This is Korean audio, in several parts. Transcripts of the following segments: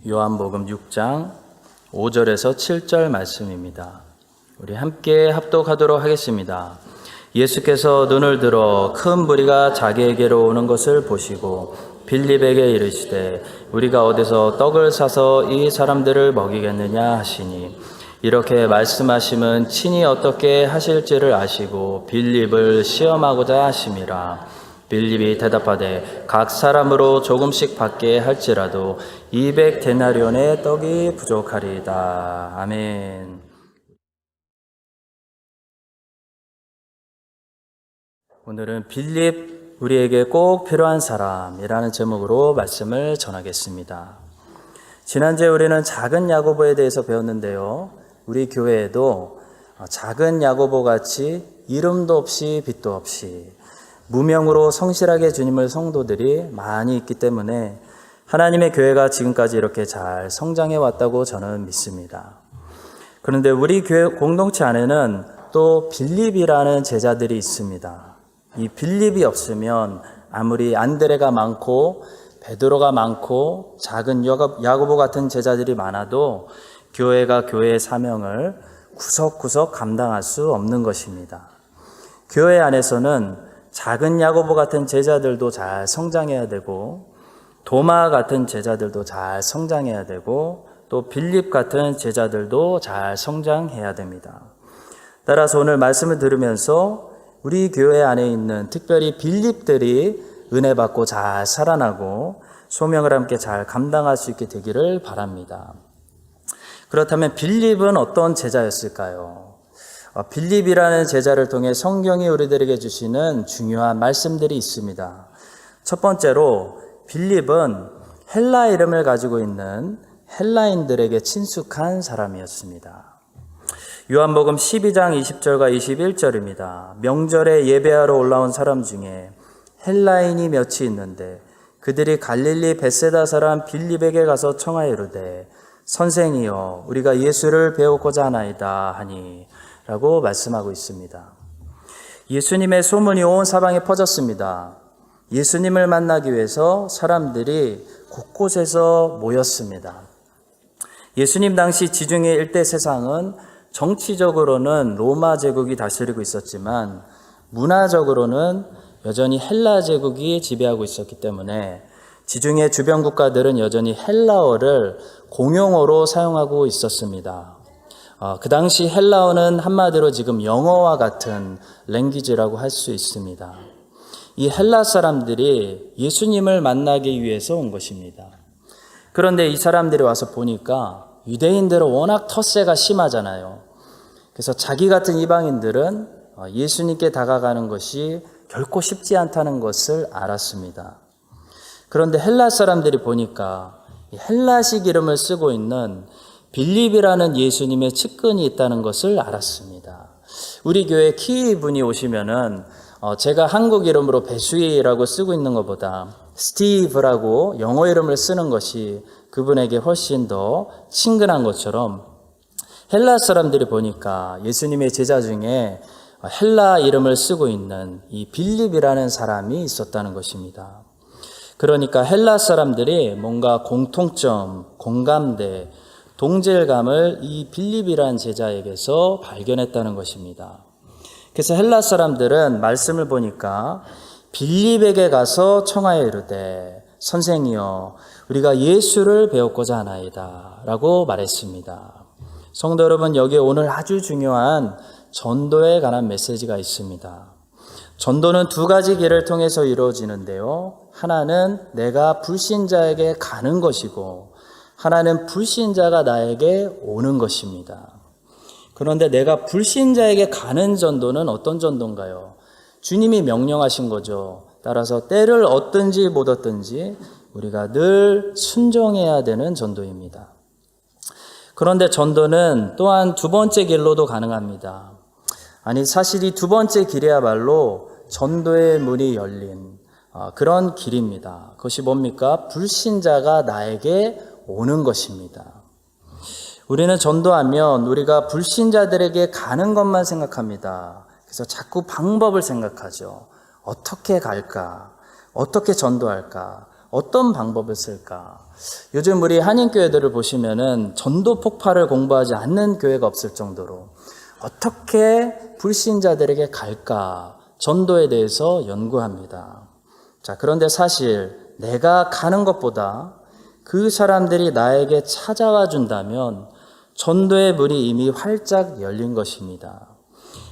요한복음 6장 5절에서 7절 말씀입니다. 우리 함께 합독하도록 하겠습니다. 예수께서 눈을 들어 큰 무리가 자기에게로 오는 것을 보시고 빌립에게 이르시되 우리가 어디서 떡을 사서 이 사람들을 먹이겠느냐 하시니, 이렇게 말씀하심은 친히 어떻게 하실지를 아시고 빌립을 시험하고자 하심이라. 빌립이 대답하되 각 사람으로 조금씩 받게 할지라도 200데나리온의 떡이 부족하리이다. 아멘. 오늘은 빌립, 우리에게 꼭 필요한 사람이라는 제목으로 말씀을 전하겠습니다. 지난주에 우리는 작은 야고보에 대해서 배웠는데요. 우리 교회에도 작은 야고보같이 이름도 없이 빛도 없이 무명으로 성실하게 주님을 성도들이 많이 있기 때문에 하나님의 교회가 지금까지 이렇게 잘 성장해 왔다고 저는 믿습니다. 그런데 우리 교회 공동체 안에는 또 빌립이라는 제자들이 있습니다. 이 빌립이 없으면 아무리 안드레가 많고 베드로가 많고 작은 야고보 같은 제자들이 많아도 교회가 교회의 사명을 구석구석 감당할 수 없는 것입니다. 교회 안에서는 작은 야고보 같은 제자들도 잘 성장해야 되고, 도마 같은 제자들도 잘 성장해야 되고, 또 빌립 같은 제자들도 잘 성장해야 됩니다. 따라서 오늘 말씀을 들으면서 우리 교회 안에 있는 특별히 빌립들이 은혜 받고 잘 살아나고 소명을 함께 잘 감당할 수 있게 되기를 바랍니다. 그렇다면 빌립은 어떤 제자였을까요? 빌립이라는 제자를 통해 성경이 우리들에게 주시는 중요한 말씀들이 있습니다. 첫 번째로 빌립은 헬라 이름을 가지고 있는 헬라인들에게 친숙한 사람이었습니다. 요한복음 12장 20절과 21절입니다. 명절에 예배하러 올라온 사람 중에 헬라인이 몇이 있는데 그들이 갈릴리 벳세다 사람 빌립에게 가서 청하여 이르되 선생이여 우리가 예수를 배우고자 하나이다 하니 라고 말씀하고 있습니다. 예수님의 소문이 온 사방에 퍼졌습니다. 예수님을 만나기 위해서 사람들이 곳곳에서 모였습니다. 예수님 당시 지중해 일대 세상은 정치적으로는 로마 제국이 다스리고 있었지만 문화적으로는 여전히 헬라 제국이 지배하고 있었기 때문에 지중해 주변 국가들은 여전히 헬라어를 공용어로 사용하고 있었습니다. 그 당시 헬라어는 한마디로 지금 영어와 같은 랭귀지라고 할 수 있습니다. 이 헬라 사람들이 예수님을 만나기 위해서 온 것입니다. 그런데 이 사람들이 와서 보니까 유대인들은 워낙 텃세가 심하잖아요. 그래서 자기 같은 이방인들은 예수님께 다가가는 것이 결코 쉽지 않다는 것을 알았습니다. 그런데 헬라 사람들이 보니까 헬라식 이름을 쓰고 있는 빌립이라는 예수님의 측근이 있다는 것을 알았습니다. 우리 교회 키분이 오시면은 제가 한국 이름으로 배수희라고 쓰고 있는 것보다 스티브라고 영어 이름을 쓰는 것이 그분에게 훨씬 더 친근한 것처럼 헬라 사람들이 보니까 예수님의 제자 중에 헬라 이름을 쓰고 있는 이 빌립이라는 사람이 있었다는 것입니다. 그러니까 헬라 사람들이 뭔가 공통점, 공감대, 동질감을 이 빌립이라는 제자에게서 발견했다는 것입니다. 그래서 헬라 사람들은 말씀을 보니까 빌립에게 가서 청하여 이르되 선생이여 우리가 예수를 배우고자 하나이다 라고 말했습니다. 성도 여러분, 여기에 오늘 아주 중요한 전도에 관한 메시지가 있습니다. 전도는 두 가지 길을 통해서 이루어지는데요. 하나는 내가 불신자에게 가는 것이고 하나는 불신자가 나에게 오는 것입니다. 그런데 내가 불신자에게 가는 전도는 어떤 전도인가요? 주님이 명령하신 거죠. 따라서 때를 얻든지 못 얻든지 우리가 늘 순종해야 되는 전도입니다. 그런데 전도는 또한 두 번째 길로도 가능합니다. 아니, 사실 이 두 번째 길이야말로 전도의 문이 열린 그런 길입니다. 그것이 뭡니까? 불신자가 나에게 오는 것입니다. 우리는 전도하면 우리가 불신자들에게 가는 것만 생각합니다. 그래서 자꾸 방법을 생각하죠. 어떻게 갈까? 어떻게 전도할까? 어떤 방법을 쓸까? 요즘 우리 한인교회들을 보시면은 전도 폭발을 공부하지 않는 교회가 없을 정도로 어떻게 불신자들에게 갈까? 전도에 대해서 연구합니다. 자, 그런데 사실 내가 가는 것보다 그 사람들이 나에게 찾아와 준다면 전도의 문이 이미 활짝 열린 것입니다.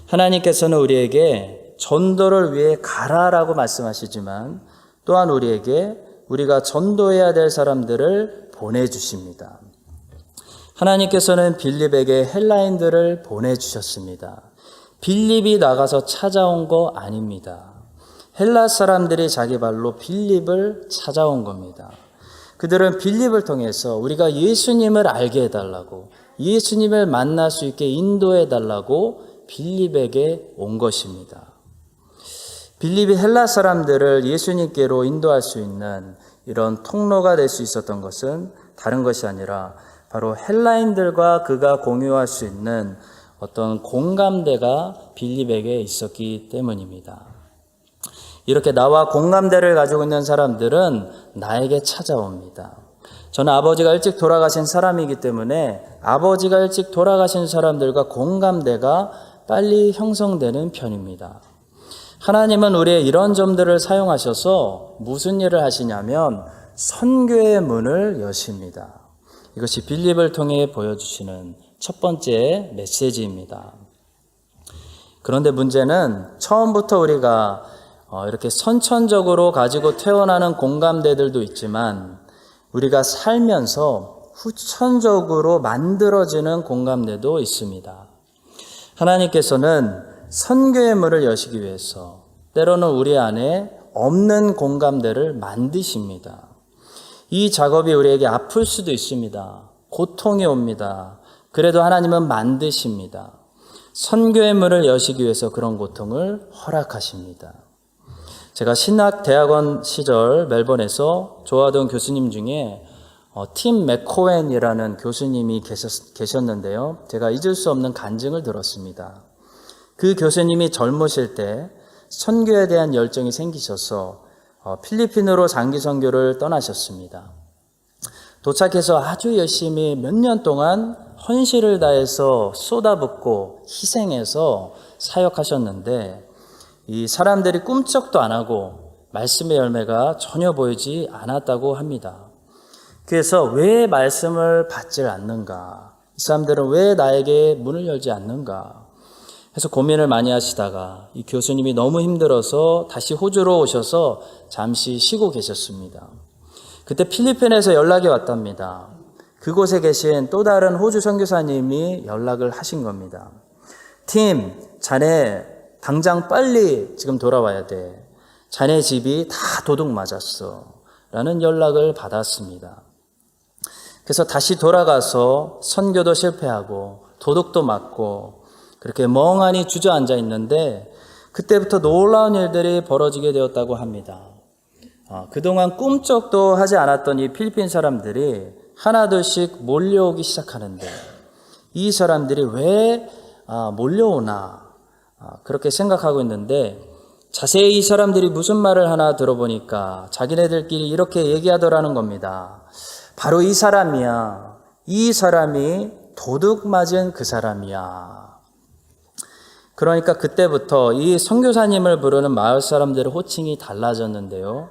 하나님께서는 우리에게 전도를 위해 가라라고 말씀하시지만 또한 우리에게 우리가 전도해야 될 사람들을 보내주십니다. 하나님께서는 빌립에게 헬라인들을 보내주셨습니다. 빌립이 나가서 찾아온 거 아닙니다. 헬라 사람들이 자기 발로 빌립을 찾아온 겁니다. 그들은 빌립을 통해서 우리가 예수님을 알게 해달라고, 예수님을 만날 수 있게 인도해달라고 빌립에게 온 것입니다. 빌립이 헬라 사람들을 예수님께로 인도할 수 있는 이런 통로가 될 수 있었던 것은 다른 것이 아니라 바로 헬라인들과 그가 공유할 수 있는 어떤 공감대가 빌립에게 있었기 때문입니다. 이렇게 나와 공감대를 가지고 있는 사람들은 나에게 찾아옵니다. 저는 아버지가 일찍 돌아가신 사람이기 때문에 아버지가 일찍 돌아가신 사람들과 공감대가 빨리 형성되는 편입니다. 하나님은 우리의 이런 점들을 사용하셔서 무슨 일을 하시냐면 선교의 문을 여십니다. 이것이 빌립을 통해 보여주시는 첫 번째 메시지입니다. 그런데 문제는 처음부터 우리가 이렇게 선천적으로 가지고 태어나는 공감대들도 있지만 우리가 살면서 후천적으로 만들어지는 공감대도 있습니다. 하나님께서는 선교의 문을 여시기 위해서 때로는 우리 안에 없는 공감대를 만드십니다. 이 작업이 우리에게 아플 수도 있습니다. 고통이 옵니다. 그래도 하나님은 만드십니다. 선교의 문을 여시기 위해서 그런 고통을 허락하십니다. 제가 신학대학원 시절 멜번에서 좋아하던 교수님 중에 팀 맥코웬이라는 교수님이 계셨는데요. 제가 잊을 수 없는 간증을 들었습니다. 그 교수님이 젊으실 때 선교에 대한 열정이 생기셔서 필리핀으로 장기 선교를 떠나셨습니다. 도착해서 아주 열심히 몇 년 동안 헌신을 다해서 쏟아붓고 희생해서 사역하셨는데 이 사람들이 꿈쩍도 안 하고 말씀의 열매가 전혀 보이지 않았다고 합니다. 그래서 왜 말씀을 받질 않는가? 이 사람들은 왜 나에게 문을 열지 않는가? 해서 고민을 많이 하시다가 이 교수님이 너무 힘들어서 다시 호주로 오셔서 잠시 쉬고 계셨습니다. 그때 필리핀에서 연락이 왔답니다. 그곳에 계신 또 다른 호주 선교사님이 연락을 하신 겁니다. 팀, 자네 당장 빨리 지금 돌아와야 돼. 자네 집이 다 도둑 맞았어. 라는 연락을 받았습니다. 그래서 다시 돌아가서 선교도 실패하고 도둑도 맞고 그렇게 멍하니 주저앉아 있는데 그때부터 놀라운 일들이 벌어지게 되었다고 합니다. 그동안 꿈쩍도 하지 않았던 이 필리핀 사람들이 하나둘씩 몰려오기 시작하는데 이 사람들이 왜 몰려오나 그렇게 생각하고 있는데 자세히 이 사람들이 무슨 말을 하나 들어보니까 자기네들끼리 이렇게 얘기하더라는 겁니다. 바로 이 사람이야. 이 사람이 도둑 맞은 그 사람이야. 그러니까 그때부터 이 선교사님을 부르는 마을 사람들의 호칭이 달라졌는데요.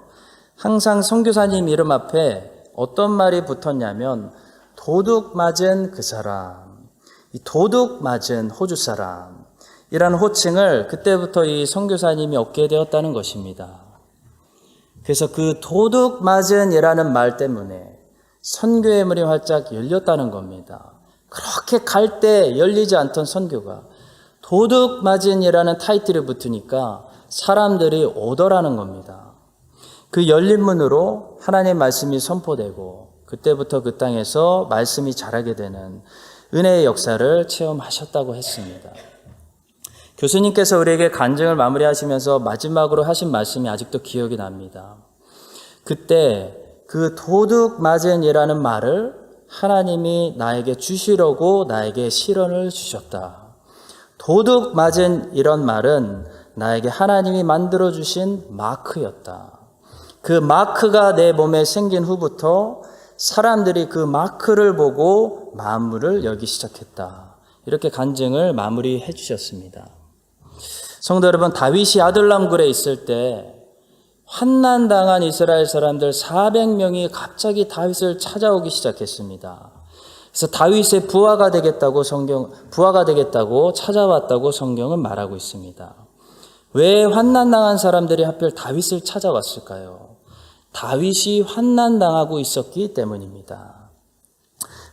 항상 선교사님 이름 앞에 어떤 말이 붙었냐면 도둑 맞은 그 사람, 이 도둑 맞은 호주 사람 이라는 호칭을 그때부터 이 선교사님이 얻게 되었다는 것입니다. 그래서 그 도둑 맞은이라는 말 때문에 선교의 문이 활짝 열렸다는 겁니다. 그렇게 갈 때 열리지 않던 선교가 도둑 맞은이라는 타이틀이 붙으니까 사람들이 오더라는 겁니다. 그 열린 문으로 하나님의 말씀이 선포되고 그때부터 그 땅에서 말씀이 자라게 되는 은혜의 역사를 체험하셨다고 했습니다. 교수님께서 우리에게 간증을 마무리하시면서 마지막으로 하신 말씀이 아직도 기억이 납니다. 그때 그 도둑 맞은이라는 말을 하나님이 나에게 주시려고 나에게 실언을 주셨다. 도둑 맞은 이런 말은 나에게 하나님이 만들어주신 마크였다. 그 마크가 내 몸에 생긴 후부터 사람들이 그 마크를 보고 만물을 열기 시작했다. 이렇게 간증을 마무리해 주셨습니다. 성도 여러분, 다윗이 아둘람 굴에 있을 때 환난당한 이스라엘 사람들 400명이 갑자기 다윗을 찾아오기 시작했습니다. 그래서 다윗의 부하가 되겠다고 찾아왔다고 성경은 말하고 있습니다. 왜 환난당한 사람들이 하필 다윗을 찾아왔을까요? 다윗이 환난당하고 있었기 때문입니다.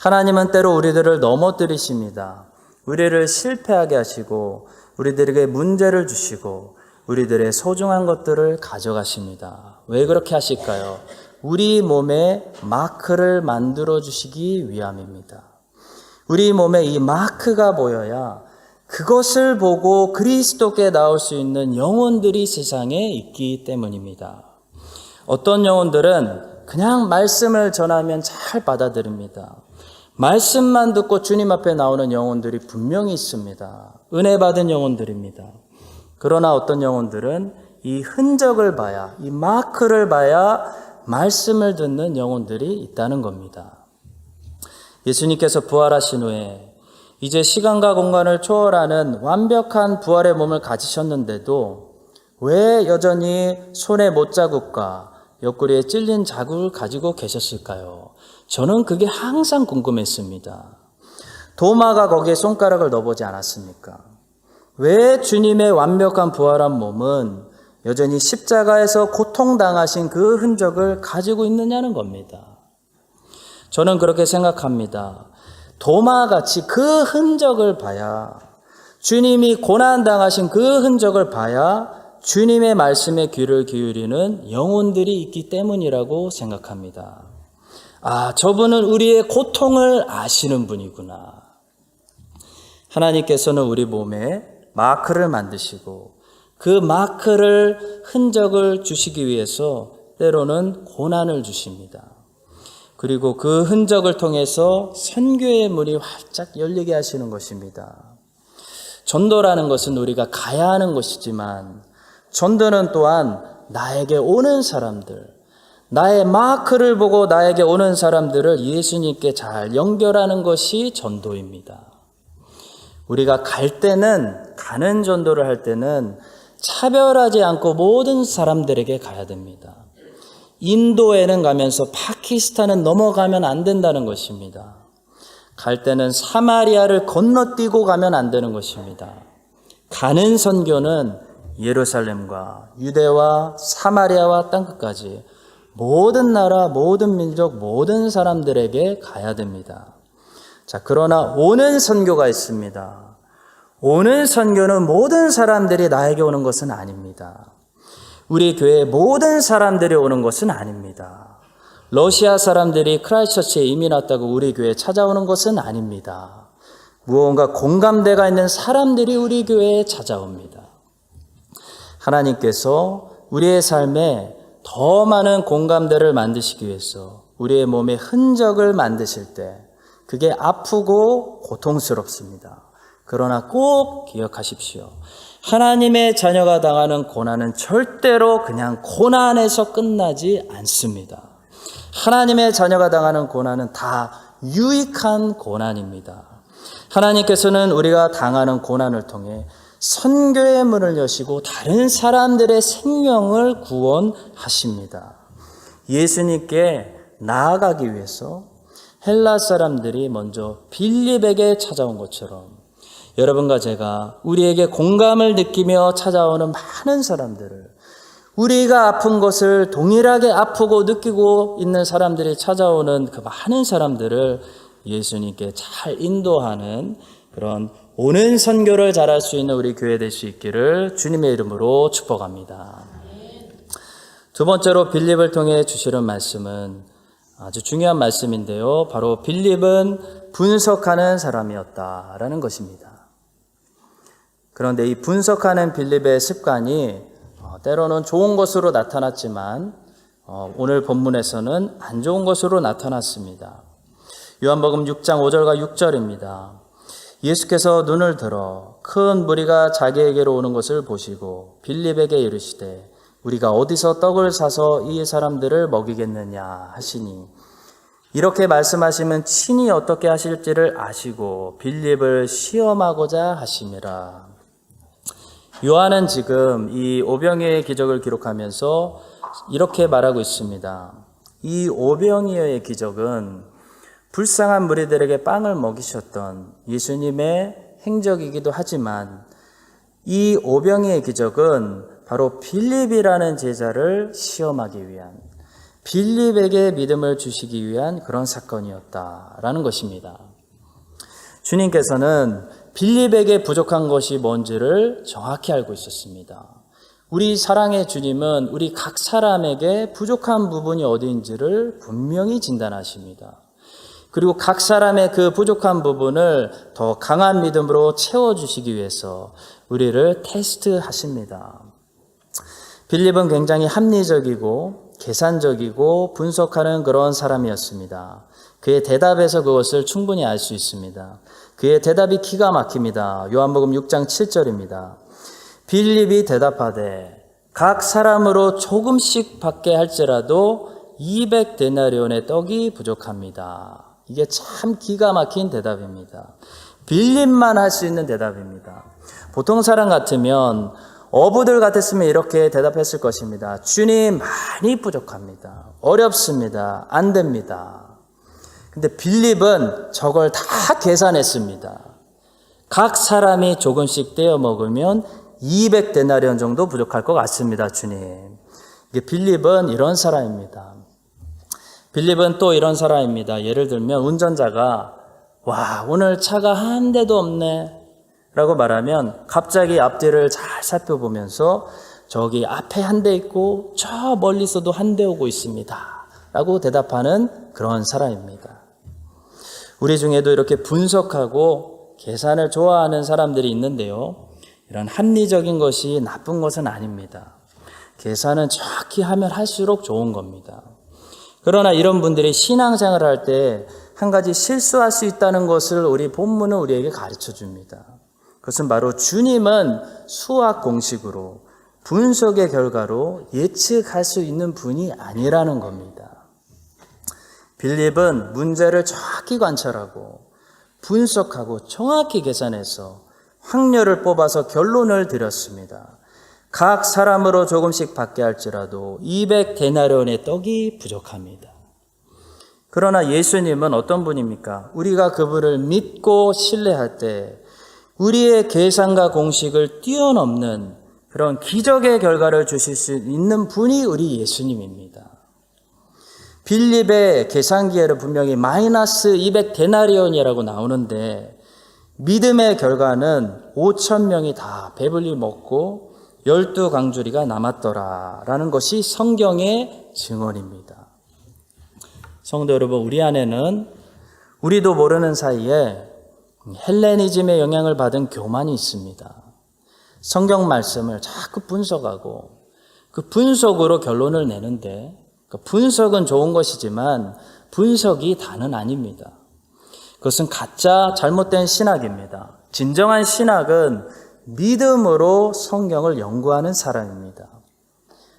하나님은 때로 우리들을 넘어뜨리십니다. 우리를 실패하게 하시고 우리들에게 문제를 주시고 우리들의 소중한 것들을 가져가십니다. 왜 그렇게 하실까요? 우리 몸에 마크를 만들어 주시기 위함입니다. 우리 몸에 이 마크가 보여야 그것을 보고 그리스도께 나올 수 있는 영혼들이 세상에 있기 때문입니다. 어떤 영혼들은 그냥 말씀을 전하면 잘 받아들입니다. 말씀만 듣고 주님 앞에 나오는 영혼들이 분명히 있습니다. 은혜 받은 영혼들입니다. 그러나 어떤 영혼들은 이 흔적을 봐야, 이 마크를 봐야 말씀을 듣는 영혼들이 있다는 겁니다. 예수님께서 부활하신 후에 이제 시간과 공간을 초월하는 완벽한 부활의 몸을 가지셨는데도 왜 여전히 손에 못자국과 옆구리에 찔린 자국을 가지고 계셨을까요? 저는 그게 항상 궁금했습니다. 도마가 거기에 손가락을 넣어보지 않았습니까? 왜 주님의 완벽한 부활한 몸은 여전히 십자가에서 고통당하신 그 흔적을 가지고 있느냐는 겁니다. 저는 그렇게 생각합니다. 도마같이 그 흔적을 봐야, 주님이 고난당하신 그 흔적을 봐야 주님의 말씀에 귀를 기울이는 영혼들이 있기 때문이라고 생각합니다. 아, 저분은 우리의 고통을 아시는 분이구나. 하나님께서는 우리 몸에 마크를 만드시고 그 마크를 흔적을 주시기 위해서 때로는 고난을 주십니다. 그리고 그 흔적을 통해서 선교의 문이 활짝 열리게 하시는 것입니다. 전도라는 것은 우리가 가야 하는 것이지만 전도는 또한 나에게 오는 사람들, 나의 마크를 보고 나에게 오는 사람들을 예수님께 잘 연결하는 것이 전도입니다. 우리가 갈 때는, 가는 전도를 할 때는 차별하지 않고 모든 사람들에게 가야 됩니다. 인도에는 가면서 파키스탄은 넘어가면 안 된다는 것입니다. 갈 때는 사마리아를 건너뛰고 가면 안 되는 것입니다. 가는 선교는 예루살렘과 유대와 사마리아와 땅끝까지 모든 나라, 모든 민족, 모든 사람들에게 가야 됩니다. 자, 그러나 오는 선교가 있습니다. 오는 선교는 모든 사람들이 나에게 오는 것은 아닙니다. 우리 교회 모든 사람들이 오는 것은 아닙니다. 러시아 사람들이 크라이스처치에 이민 왔다고 우리 교회에 찾아오는 것은 아닙니다. 무언가 공감대가 있는 사람들이 우리 교회에 찾아옵니다. 하나님께서 우리의 삶에 더 많은 공감대를 만드시기 위해서 우리의 몸에 흔적을 만드실 때 그게 아프고 고통스럽습니다. 그러나 꼭 기억하십시오. 하나님의 자녀가 당하는 고난은 절대로 그냥 고난에서 끝나지 않습니다. 하나님의 자녀가 당하는 고난은 다 유익한 고난입니다. 하나님께서는 우리가 당하는 고난을 통해 선교의 문을 여시고 다른 사람들의 생명을 구원하십니다. 예수님께 나아가기 위해서 헬라 사람들이 먼저 빌립에게 찾아온 것처럼 여러분과 제가 우리에게 공감을 느끼며 찾아오는 많은 사람들을, 우리가 아픈 것을 동일하게 아프고 느끼고 있는 사람들이 찾아오는 그 많은 사람들을 예수님께 잘 인도하는 그런 오는 선교를 잘할 수 있는 우리 교회 될 수 있기를 주님의 이름으로 축복합니다. 두 번째로 빌립을 통해 주시는 말씀은 아주 중요한 말씀인데요. 바로 빌립은 분석하는 사람이었다라는 것입니다. 그런데 이 분석하는 빌립의 습관이 때로는 좋은 것으로 나타났지만 오늘 본문에서는 안 좋은 것으로 나타났습니다. 요한복음 6장 5절과 6절입니다. 예수께서 눈을 들어 큰 무리가 자기에게로 오는 것을 보시고 빌립에게 이르시되 우리가 어디서 떡을 사서 이 사람들을 먹이겠느냐 하시니 이렇게 말씀하시면 친히 어떻게 하실지를 아시고 빌립을 시험하고자 하심이라. 요한은 지금 이 오병이어의 기적을 기록하면서 이렇게 말하고 있습니다. 이 오병이어의 기적은 불쌍한 무리들에게 빵을 먹이셨던 예수님의 행적이기도 하지만 이 오병이어의 기적은 바로 빌립이라는 제자를 시험하기 위한, 빌립에게 믿음을 주시기 위한 그런 사건이었다라는 것입니다. 주님께서는 빌립에게 부족한 것이 뭔지를 정확히 알고 있었습니다. 우리 사랑의 주님은 우리 각 사람에게 부족한 부분이 어디인지를 분명히 진단하십니다. 그리고 각 사람의 그 부족한 부분을 더 강한 믿음으로 채워주시기 위해서 우리를 테스트하십니다. 빌립은 굉장히 합리적이고 계산적이고 분석하는 그런 사람이었습니다. 그의 대답에서 그것을 충분히 알 수 있습니다. 그의 대답이 기가 막힙니다. 요한복음 6장 7절입니다. 빌립이 대답하되 각 사람으로 조금씩 받게 할지라도 200데나리온의 떡이 부족합니다. 이게 참 기가 막힌 대답입니다. 빌립만 할 수 있는 대답입니다. 보통 사람 같으면 어부들 같았으면 이렇게 대답했을 것입니다. 주님, 많이 부족합니다. 어렵습니다. 안 됩니다. 근데 빌립은 저걸 다 계산했습니다. 각 사람이 조금씩 떼어 먹으면 200데나리온 정도 부족할 것 같습니다, 주님. 이게 빌립은 이런 사람입니다. 빌립은 또 이런 사람입니다. 예를 들면 운전자가 와, 오늘 차가 한 대도 없네 라고 말하면 갑자기 앞뒤를 잘 살펴보면서 저기 앞에 한 대 있고 저 멀리서도 한 대 오고 있습니다 라고 대답하는 그런 사람입니다. 우리 중에도 이렇게 분석하고 계산을 좋아하는 사람들이 있는데요, 이런 합리적인 것이 나쁜 것은 아닙니다. 계산은 정확히 하면 할수록 좋은 겁니다. 그러나 이런 분들이 신앙생활을 할 때 한 가지 실수할 수 있다는 것을 우리 본문은 우리에게 가르쳐 줍니다. 그것은 바로 주님은 수학 공식으로 분석의 결과로 예측할 수 있는 분이 아니라는 겁니다. 빌립은 문제를 정확히 관찰하고 분석하고 정확히 계산해서 확률을 뽑아서 결론을 드렸습니다. 각 사람으로 조금씩 받게 할지라도 200데나리온의 떡이 부족합니다. 그러나 예수님은 어떤 분입니까? 우리가 그분을 믿고 신뢰할 때 우리의 계산과 공식을 뛰어넘는 그런 기적의 결과를 주실 수 있는 분이 우리 예수님입니다. 빌립의 계산기에는 분명히 마이너스 200데나리온이라고 나오는데 믿음의 결과는 5,000명이 다 배불리 먹고 12강주리가 남았더라라는 것이 성경의 증언입니다. 성도 여러분, 우리 안에는 우리도 모르는 사이에 헬레니즘의 영향을 받은 교만이 있습니다. 성경 말씀을 자꾸 분석하고 그 분석으로 결론을 내는데 그 분석은 좋은 것이지만 분석이 다는 아닙니다. 그것은 가짜 잘못된 신학입니다. 진정한 신학은 믿음으로 성경을 연구하는 사람입니다.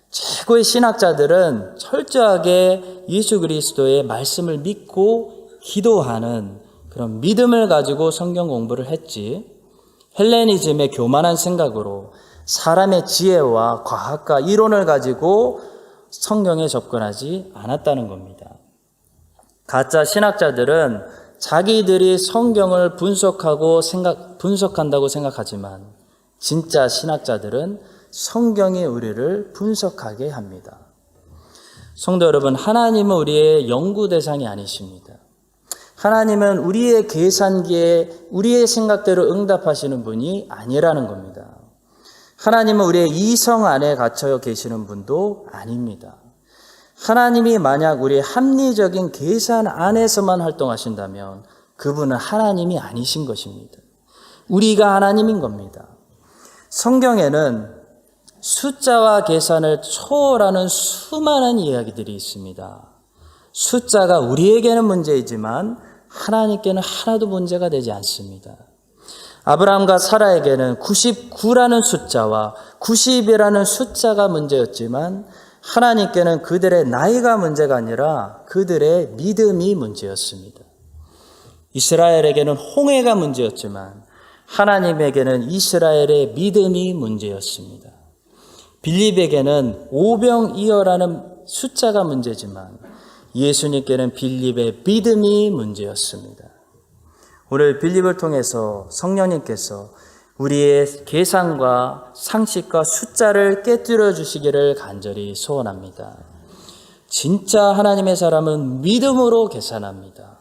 최고의 신학자들은 철저하게 예수 그리스도의 말씀을 믿고 기도하는 그런 믿음을 가지고 성경 공부를 했지, 헬레니즘의 교만한 생각으로 사람의 지혜와 과학과 이론을 가지고 성경에 접근하지 않았다는 겁니다. 가짜 신학자들은 자기들이 성경을 분석한다고 생각하지만 진짜 신학자들은 성경이 우리를 분석하게 합니다. 성도 여러분, 하나님은 우리의 연구 대상이 아니십니다. 하나님은 우리의 계산기에 우리의 생각대로 응답하시는 분이 아니라는 겁니다. 하나님은 우리의 이성 안에 갇혀 계시는 분도 아닙니다. 하나님이 만약 우리의 합리적인 계산 안에서만 활동하신다면 그분은 하나님이 아니신 것입니다. 우리가 하나님인 겁니다. 성경에는 숫자와 계산을 초월하는 수많은 이야기들이 있습니다. 숫자가 우리에게는 문제이지만 하나님께는 하나도 문제가 되지 않습니다. 아브라함과 사라에게는 99라는 숫자와 90이라는 숫자가 문제였지만 하나님께는 그들의 나이가 문제가 아니라 그들의 믿음이 문제였습니다. 이스라엘에게는 홍해가 문제였지만 하나님에게는 이스라엘의 믿음이 문제였습니다. 빌립에게는 오병이어라는 숫자가 문제지만 예수님께는 빌립의 믿음이 문제였습니다. 오늘 빌립을 통해서 성령님께서 우리의 계산과 상식과 숫자를 깨뜨려 주시기를 간절히 소원합니다. 진짜 하나님의 사람은 믿음으로 계산합니다.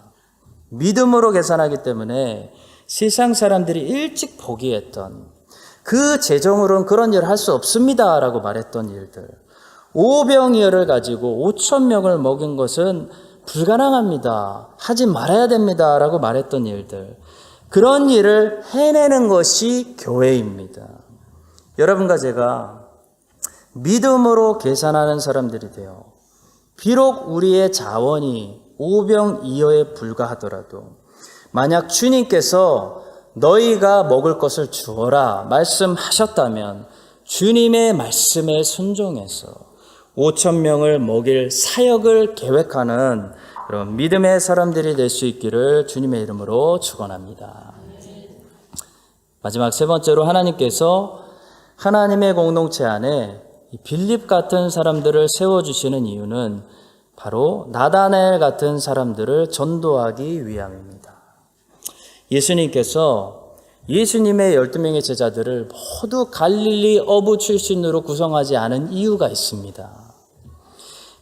믿음으로 계산하기 때문에 세상 사람들이 일찍 포기했던 그 재정으로는 그런 일을 할 수 없습니다 라고 말했던 일들, 오병이어를 가지고 5,000명을 먹인 것은 불가능합니다, 하지 말아야 됩니다 라고 말했던 일들, 그런 일을 해내는 것이 교회입니다. 여러분과 제가 믿음으로 계산하는 사람들이 되어 비록 우리의 자원이 오병이어에 불과하더라도 만약 주님께서 너희가 먹을 것을 주어라 말씀하셨다면 주님의 말씀에 순종해서 5,000명을 먹일 사역을 계획하는 그런 믿음의 사람들이 될 수 있기를 주님의 이름으로 축원합니다. 마지막 세 번째로 하나님께서 하나님의 공동체 안에 빌립 같은 사람들을 세워주시는 이유는 바로 나다나엘 같은 사람들을 전도하기 위함입니다. 예수님께서 예수님의 12명의 제자들을 모두 갈릴리 어부 출신으로 구성하지 않은 이유가 있습니다.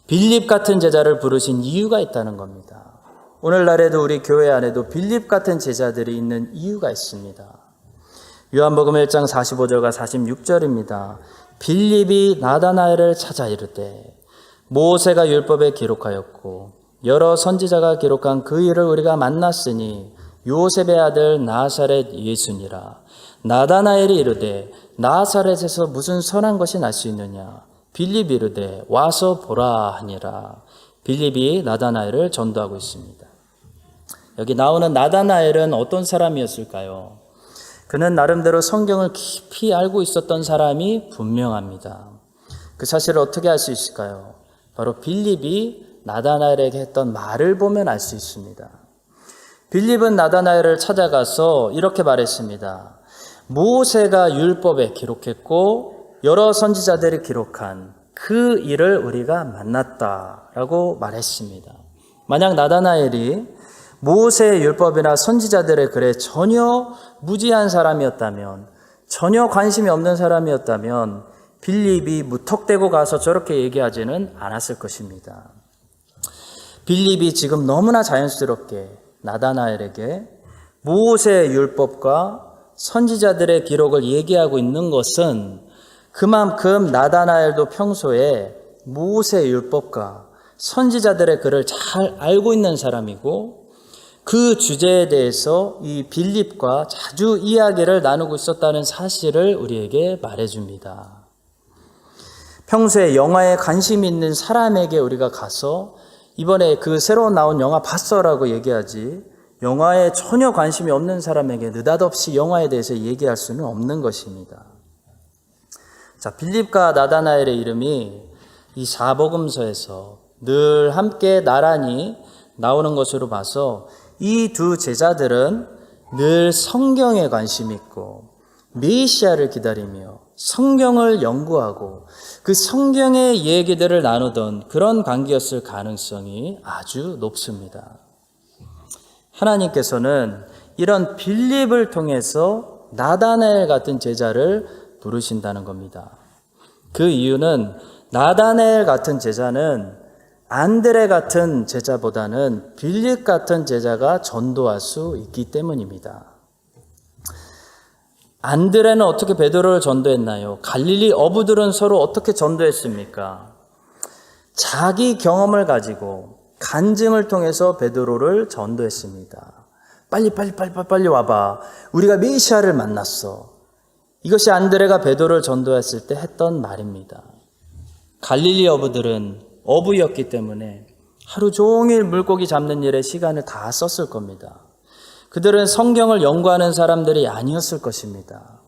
빌립 같은 제자를 부르신 이유가 있다는 겁니다. 오늘날에도 우리 교회 안에도 빌립 같은 제자들이 있는 이유가 있습니다. 요한복음 1장 45절과 46절입니다. 빌립이 나다나엘을 찾아 이르되 모세가 율법에 기록하였고 여러 선지자가 기록한 그 일을 우리가 만났으니 요셉의 아들 나사렛 예수니라. 나다나엘이 이르되 나사렛에서 무슨 선한 것이 날 수 있느냐. 빌립이 이르되 와서 보라 하니라. 빌립이 나다나엘을 전도하고 있습니다. 여기 나오는 나다나엘은 어떤 사람이었을까요? 그는 나름대로 성경을 깊이 알고 있었던 사람이 분명합니다. 그 사실을 어떻게 알 수 있을까요? 바로 빌립이 나다나엘에게 했던 말을 보면 알 수 있습니다. 빌립은 나다나엘을 찾아가서 이렇게 말했습니다. 모세가 율법에 기록했고 여러 선지자들이 기록한 그 일을 우리가 만났다라고 말했습니다. 만약 나다나엘이 모세의 율법이나 선지자들의 글에 전혀 무지한 사람이었다면, 전혀 관심이 없는 사람이었다면 빌립이 무턱대고 가서 저렇게 얘기하지는 않았을 것입니다. 빌립이 지금 너무나 자연스럽게 나다나엘에게 모세의 율법과 선지자들의 기록을 얘기하고 있는 것은 그만큼 나다나엘도 평소에 모세의 율법과 선지자들의 글을 잘 알고 있는 사람이고 그 주제에 대해서 이 빌립과 자주 이야기를 나누고 있었다는 사실을 우리에게 말해줍니다. 평소에 영화에 관심이 있는 사람에게 우리가 가서 이번에 그 새로 나온 영화 봤어라고 얘기하지 영화에 전혀 관심이 없는 사람에게 느닷없이 영화에 대해서 얘기할 수는 없는 것입니다. 자, 빌립과 나다나엘의 이름이 이 사복음서에서 늘 함께 나란히 나오는 것으로 봐서 이 두 제자들은 늘 성경에 관심이 있고 메시아를 기다리며 성경을 연구하고 그 성경의 얘기들을 나누던 그런 관계였을 가능성이 아주 높습니다. 하나님께서는 이런 빌립을 통해서 나다나엘 같은 제자를 부르신다는 겁니다. 그 이유는 나다나엘 같은 제자는 안드레 같은 제자보다는 빌립 같은 제자가 전도할 수 있기 때문입니다. 안드레는 어떻게 베드로를 전도했나요? 갈릴리 어부들은 서로 어떻게 전도했습니까? 자기 경험을 가지고 간증을 통해서 베드로를 전도했습니다. 빨리 와봐. 우리가 메시아를 만났어. 이것이 안드레가 베드로를 전도했을 때 했던 말입니다. 갈릴리 어부들은 어부였기 때문에 하루 종일 물고기 잡는 일에 시간을 다 썼을 겁니다. 그들은 성경을 연구하는 사람들이 아니었을 것입니다.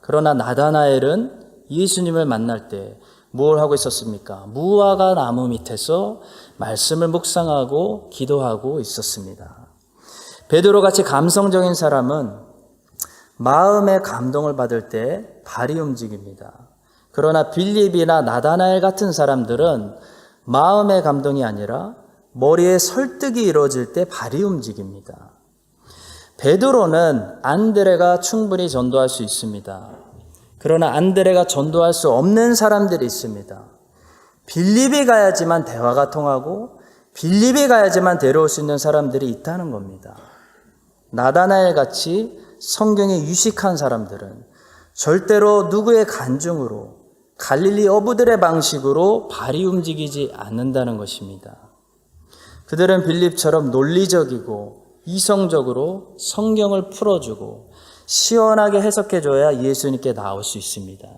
그러나 나다나엘은 예수님을 만날 때 뭘 하고 있었습니까? 무화과 나무 밑에서 말씀을 묵상하고 기도하고 있었습니다. 베드로같이 감성적인 사람은 마음의 감동을 받을 때 발이 움직입니다. 그러나 빌립이나 나다나엘 같은 사람들은 마음의 감동이 아니라 머리에 설득이 이루어질 때 발이 움직입니다. 베드로는 안드레가 충분히 전도할 수 있습니다. 그러나 안드레가 전도할 수 없는 사람들이 있습니다. 빌립이 가야지만 대화가 통하고 빌립이 가야지만 데려올 수 있는 사람들이 있다는 겁니다. 나다나엘 같이 성경에 유식한 사람들은 절대로 누구의 간증으로 갈릴리 어부들의 방식으로 발이 움직이지 않는다는 것입니다. 그들은 빌립처럼 논리적이고 이성적으로 성경을 풀어주고 시원하게 해석해줘야 예수님께 나올 수 있습니다.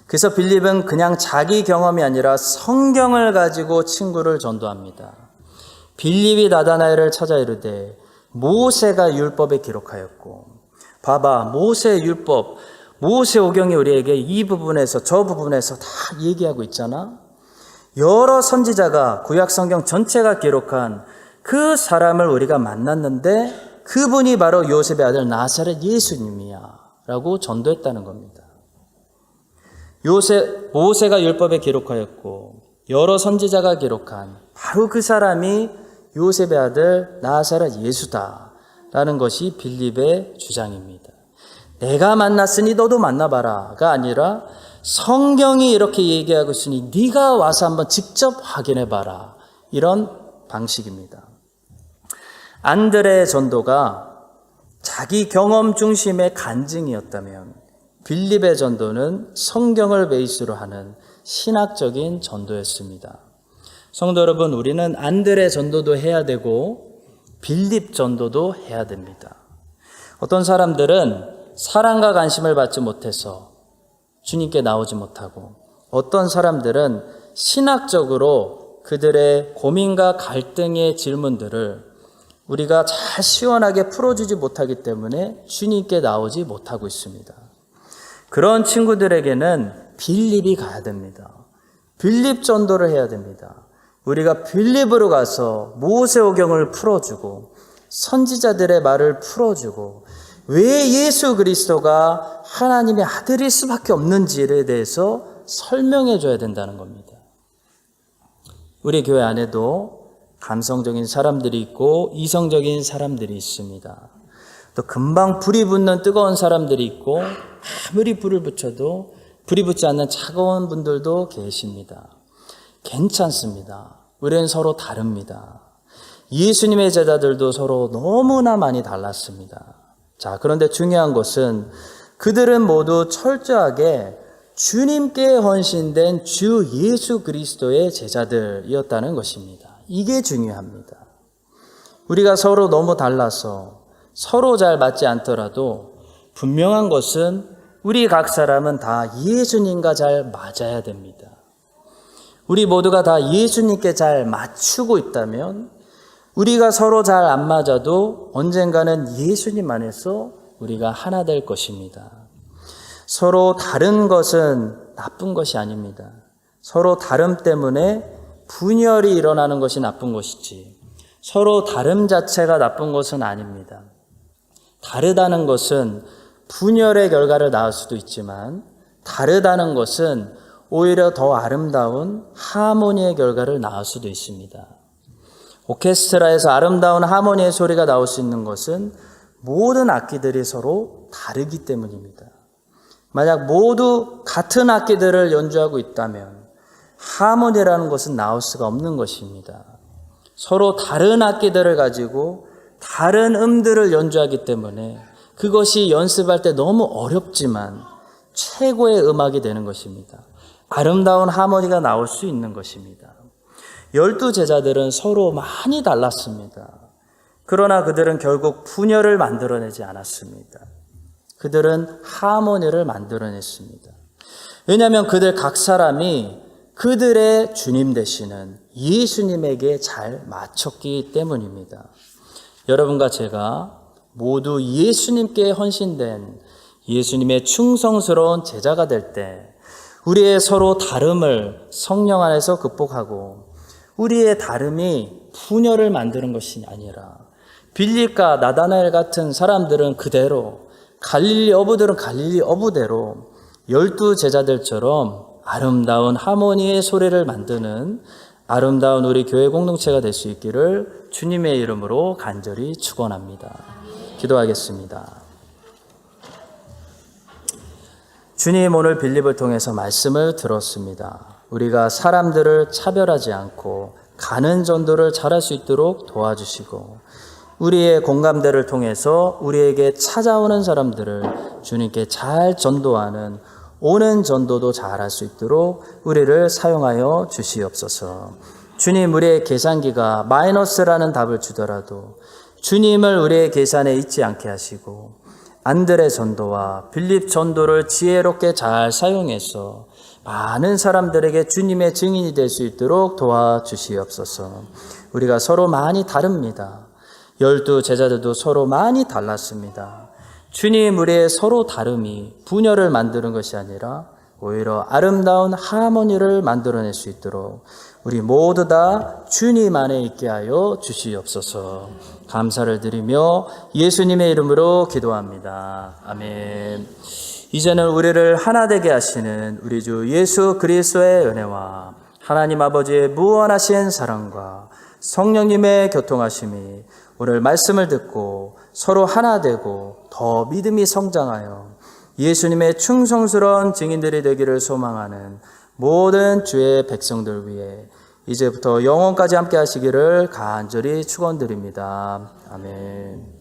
그래서 빌립은 그냥 자기 경험이 아니라 성경을 가지고 친구를 전도합니다. 빌립이 나다나엘을 찾아 이르되 모세가 율법에 기록하였고, 봐봐, 모세의 율법, 모세오경이 우리에게 이 부분에서 저 부분에서 다 얘기하고 있잖아. 여러 선지자가 구약 성경 전체가 기록한 그 사람을 우리가 만났는데 그분이 바로 요셉의 아들 나사렛 예수님이야 라고 전도했다는 겁니다. 모세가 율법에 기록하였고 여러 선지자가 기록한 바로 그 사람이 요셉의 아들 나사렛 예수다 라는 것이 빌립의 주장입니다. 내가 만났으니 너도 만나봐라가 아니라 성경이 이렇게 얘기하고 있으니 네가 와서 한번 직접 확인해봐라, 이런 방식입니다. 안드레의 전도가 자기 경험 중심의 간증이었다면 빌립의 전도는 성경을 베이스로 하는 신학적인 전도였습니다. 성도 여러분, 우리는 안드레 전도도 해야 되고 빌립 전도도 해야 됩니다. 어떤 사람들은 사랑과 관심을 받지 못해서 주님께 나오지 못하고, 어떤 사람들은 신학적으로 그들의 고민과 갈등의 질문들을 우리가 잘 시원하게 풀어주지 못하기 때문에 주님께 나오지 못하고 있습니다. 그런 친구들에게는 빌립이 가야 됩니다. 빌립 전도를 해야 됩니다. 우리가 빌립으로 가서 모세오경을 풀어주고 선지자들의 말을 풀어주고 왜 예수 그리스도가 하나님의 아들일 수밖에 없는지에 대해서 설명해 줘야 된다는 겁니다. 우리 교회 안에도 감성적인 사람들이 있고 이성적인 사람들이 있습니다. 또 금방 불이 붙는 뜨거운 사람들이 있고 아무리 불을 붙여도 불이 붙지 않는 차가운 분들도 계십니다. 괜찮습니다. 우리는 서로 다릅니다. 예수님의 제자들도 서로 너무나 많이 달랐습니다. 자, 그런데 중요한 것은 그들은 모두 철저하게 주님께 헌신된 주 예수 그리스도의 제자들이었다는 것입니다. 이게 중요합니다. 우리가 서로 너무 달라서 서로 잘 맞지 않더라도 분명한 것은 우리 각 사람은 다 예수님과 잘 맞아야 됩니다. 우리 모두가 다 예수님께 잘 맞추고 있다면 우리가 서로 잘 안 맞아도 언젠가는 예수님 안에서 우리가 하나 될 것입니다. 서로 다른 것은 나쁜 것이 아닙니다. 서로 다름 때문에 분열이 일어나는 것이 나쁜 것이지 서로 다름 자체가 나쁜 것은 아닙니다. 다르다는 것은 분열의 결과를 낳을 수도 있지만 다르다는 것은 오히려 더 아름다운 하모니의 결과를 낳을 수도 있습니다. 오케스트라에서 아름다운 하모니의 소리가 나올 수 있는 것은 모든 악기들이 서로 다르기 때문입니다. 만약 모두 같은 악기들을 연주하고 있다면 하모니라는 것은 나올 수가 없는 것입니다. 서로 다른 악기들을 가지고 다른 음들을 연주하기 때문에 그것이 연습할 때 너무 어렵지만 최고의 음악이 되는 것입니다. 아름다운 하모니가 나올 수 있는 것입니다. 12 제자들은 서로 많이 달랐습니다. 그러나 그들은 결국 분열을 만들어내지 않았습니다. 그들은 하모니를 만들어냈습니다. 왜냐하면 그들 각 사람이 그들의 주님 되시는 예수님에게 잘 맞췄기 때문입니다. 여러분과 제가 모두 예수님께 헌신된 예수님의 충성스러운 제자가 될 때 우리의 서로 다름을 성령 안에서 극복하고 우리의 다름이 분열을 만드는 것이 아니라 빌립과 나다나엘 같은 사람들은 그대로, 갈릴리 어부들은 갈릴리 어부대로 12 제자들처럼 아름다운 하모니의 소리를 만드는 아름다운 우리 교회 공동체가 될 수 있기를 주님의 이름으로 간절히 축원합니다. 기도하겠습니다. 주님, 오늘 빌립을 통해서 말씀을 들었습니다. 우리가 사람들을 차별하지 않고 가는 전도를 잘할 수 있도록 도와주시고 우리의 공감대를 통해서 우리에게 찾아오는 사람들을 주님께 잘 전도하는 오는 전도도 잘할 수 있도록 우리를 사용하여 주시옵소서. 주님, 우리의 계산기가 마이너스라는 답을 주더라도 주님을 우리의 계산에 잊지 않게 하시고 안드레 전도와 빌립 전도를 지혜롭게 잘 사용해서 많은 사람들에게 주님의 증인이 될 수 있도록 도와주시옵소서. 우리가 서로 많이 다릅니다. 12 제자들도 서로 많이 달랐습니다. 주님, 우리의 서로 다름이 분열을 만드는 것이 아니라 오히려 아름다운 하모니를 만들어낼 수 있도록 우리 모두 다 주님 안에 있게 하여 주시옵소서. 감사를 드리며 예수님의 이름으로 기도합니다. 아멘. 이제는 우리를 하나 되게 하시는 우리 주 예수 그리스도의 은혜와 하나님 아버지의 무한하신 사랑과 성령님의 교통하심이 오늘 말씀을 듣고 서로 하나 되고 더 믿음이 성장하여 예수님의 충성스러운 증인들이 되기를 소망하는 모든 주의 백성들 위해 이제부터 영원까지 함께 하시기를 간절히 축원드립니다. 아멘.